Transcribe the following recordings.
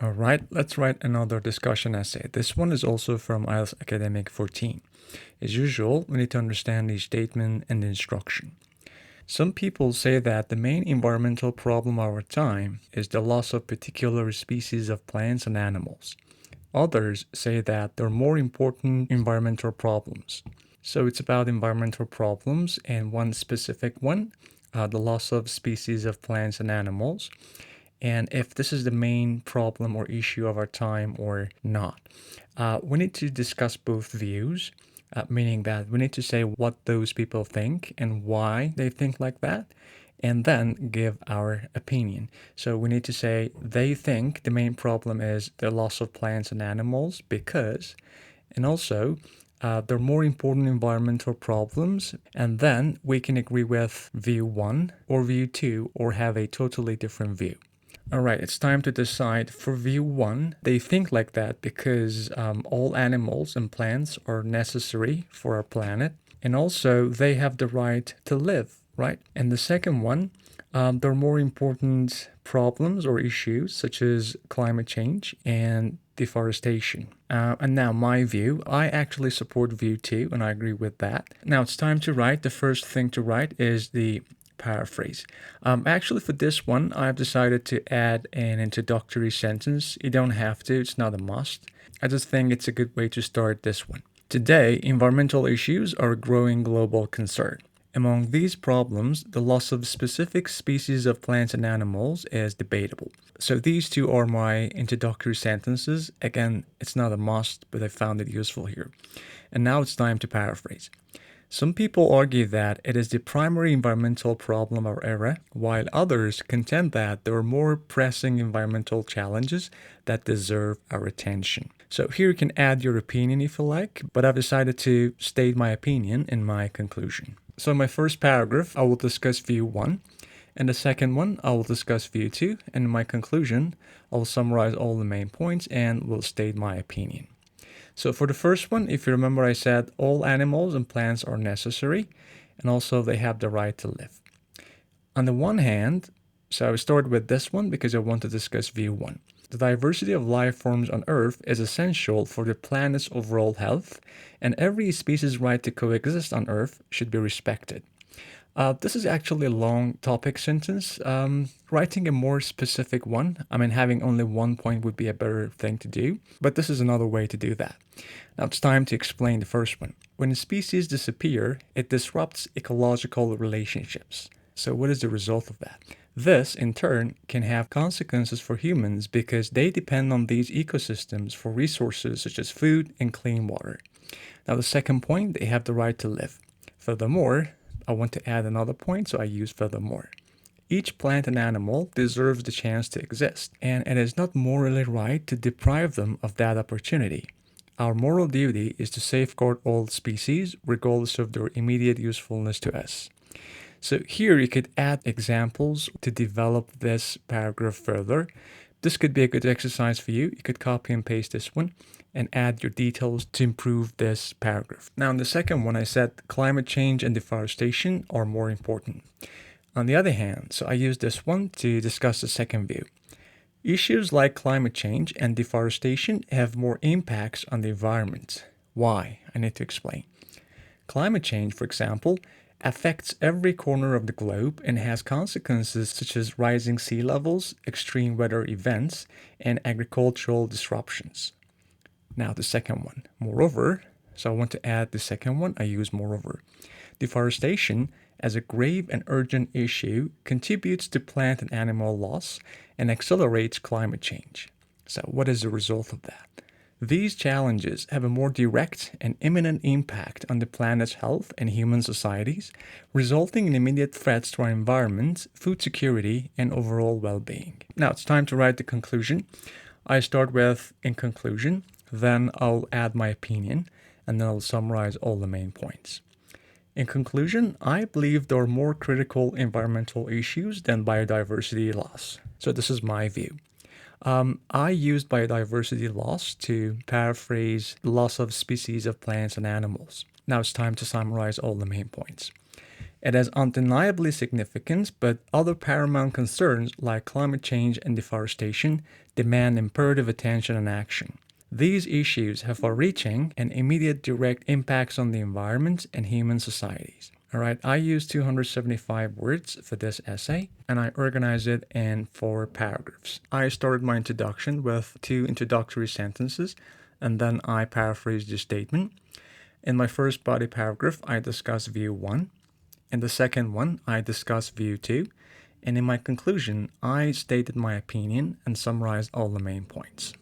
All right, let's write another discussion essay. This one is also from IELTS Academic 14. As usual, we need to understand the statement and the instruction. Some people say that the main environmental problem of our time is the loss of particular species of plants and animals. Others say that there are more important environmental problems. So it's about environmental problems and one specific one, the loss of species of plants and animals, and if this is the main problem or issue of our time or not. We need to discuss both views, meaning that we need to say what those people think and why they think like that, and then give our opinion. So we need to say they think the main problem is the loss of plants and animals because, and also there are more important environmental problems, and then we can agree with view one or view two or have a totally different view. All right, it's time to decide. For view one, they think like that because all animals and plants are necessary for our planet, and also they have the right to live, right? And the second one, there are more important problems or issues such as climate change and deforestation. And now my view, I actually support view two and I agree with that. Now it's time to write. The first thing to write is the paraphrase. Actually, for this one, I've decided to add an introductory sentence. You don't have to, it's not a must. I just think it's a good way to start this one. Today, environmental issues are a growing global concern. Among these problems, the loss of specific species of plants and animals is debatable. So these two are my introductory sentences. Again, it's not a must, but I found it useful here. And now it's time to paraphrase. Some people argue that it is the primary environmental problem of our era, while others contend that there are more pressing environmental challenges that deserve our attention. So here you can add your opinion if you like, but I've decided to state my opinion in my conclusion. So in my first paragraph, I will discuss view 1. In the second one, I will discuss view 2. And in my conclusion, I will summarize all the main points and will state my opinion. So for the first one, if you remember, I said all animals and plants are necessary, and also they have the right to live. On the one hand, so I started with this one because I want to discuss view 1. The diversity of life forms on Earth is essential for the planet's overall health, and every species' right to coexist on Earth should be respected. This is actually a long topic sentence. Writing a more specific one, having only one point would be a better thing to do, but this is another way to do that. Now it's time to explain the first one. When a species disappears, it disrupts ecological relationships. So what is the result of that? This, in turn, can have consequences for humans because they depend on these ecosystems for resources such as food and clean water. Now the second point, they have the right to live. Furthermore, I want to add another point, so I use furthermore. Each plant and animal deserves the chance to exist, and it is not morally right to deprive them of that opportunity. Our moral duty is to safeguard all species, regardless of their immediate usefulness to us. So here you could add examples to develop this paragraph further. This could be a good exercise for you. You could copy and paste this one and add your details to improve this paragraph. Now, in the second one, I said climate change and deforestation are more important. On the other hand, so I used this one to discuss the second view. Issues like climate change and deforestation have more impacts on the environment. Why? I need to explain. Climate change, for example, affects every corner of the globe and has consequences such as rising sea levels, extreme weather events, and agricultural disruptions. Now the second one, moreover, so I want to add the second one, I use moreover. Deforestation, as a grave and urgent issue, contributes to plant and animal loss and accelerates climate change. So what is the result of that? These challenges have a more direct and imminent impact on the planet's health and human societies, resulting in immediate threats to our environment, food security, and overall well-being. Now it's time to write the conclusion. I start with in conclusion, then I'll add my opinion, and then I'll summarize all the main points. In conclusion, I believe there are more critical environmental issues than biodiversity loss. So this is my view. I used biodiversity loss to paraphrase the loss of species of plants and animals. Now it's time to summarize all the main points. It has undeniably significance, but other paramount concerns like climate change and deforestation demand imperative attention and action. These issues have far-reaching and immediate direct impacts on the environment and human societies. Alright, I used 275 words for this essay, and I organized it in 4 paragraphs. I started my introduction with 2 introductory sentences, and then I paraphrased the statement. In my first body paragraph, I discussed view 1. In the second one, I discussed view 2. And in my conclusion, I stated my opinion and summarized all the main points.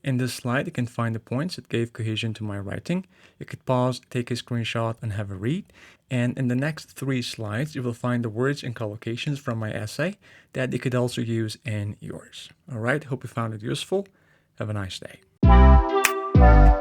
In this slide, you can find the points that gave cohesion to my writing. You could pause, take a screenshot, and have a read. And in the next 3 slides, you will find the words and collocations from my essay that you could also use in yours. Alright, hope you found it useful. Have a nice day.